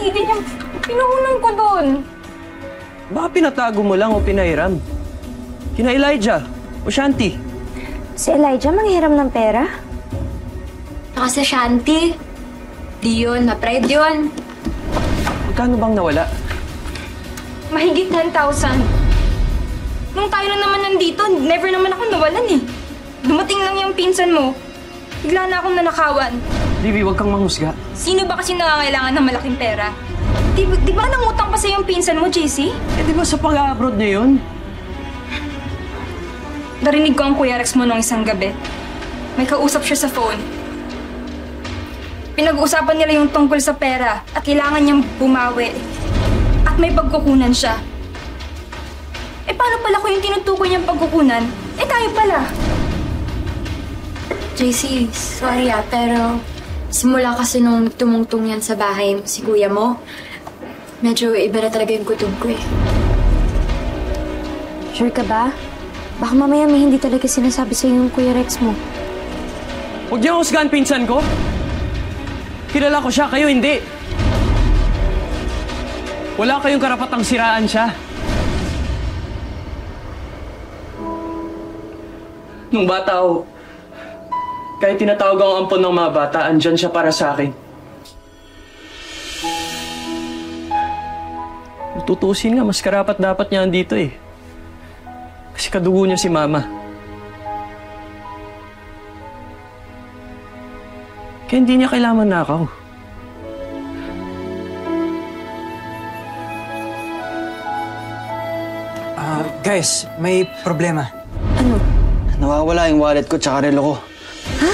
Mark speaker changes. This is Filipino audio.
Speaker 1: JC, din yung pinuhunan ko doon.
Speaker 2: Baka pinatago mo lang o pinahiram. Kina Elijah o Shanti.
Speaker 3: Si Elijah manghiram ng pera?
Speaker 1: Saka si Shanti. Di yun, na-pride yun.
Speaker 2: Magkano bang nawala?
Speaker 1: Mahigit 10,000. Nung tayo na naman nandito, never naman ako nawalan eh. Dumating lang yung pinsan mo. Bigla na akong nanakawan.
Speaker 2: Livy, huwag kang manghusga.
Speaker 1: Sino ba kasi nangangailangan ng malaking pera? Di ba nangutang pa sa yung pinsan mo, JC?
Speaker 2: Eh di ba sa pag-abroad na yun?
Speaker 1: Narinig ko ang Kuya Rex mo nung isang gabi. May kausap siya sa phone. Pinag-uusapan nila yung tungkol sa pera at kailangan niyang bumawi. At may pagkukunan siya. Eh paano pala ko yung tinutukoy niyang pagkukunan? Eh tayo pala.
Speaker 4: JC, sorry pero simula kasi nung tumungtong yan sa bahay si kuya mo, medyo iba na talaga yung kutob ko eh.
Speaker 3: Sure ka ba? Baka mamaya may hindi talaga sinasabi sa yung Kuya Rex mo.
Speaker 2: Huwag niyo husgahan pinsan ko. Kilala ko siya, kayo hindi. Wala kayong karapatang siraan siya. Nung bata ako, kahit tinatawag ang ampon ng mga bata, andyan siya para sa akin. Tutusin nga, mas karapat dapat niya andito eh. Kasi kadugo niya si Mama. Kaya hindi niya kailangan nakaw.
Speaker 5: Guys, may problema.
Speaker 3: Ano?
Speaker 6: Nawawala yung wallet ko tsaka relo ko.
Speaker 3: Ha?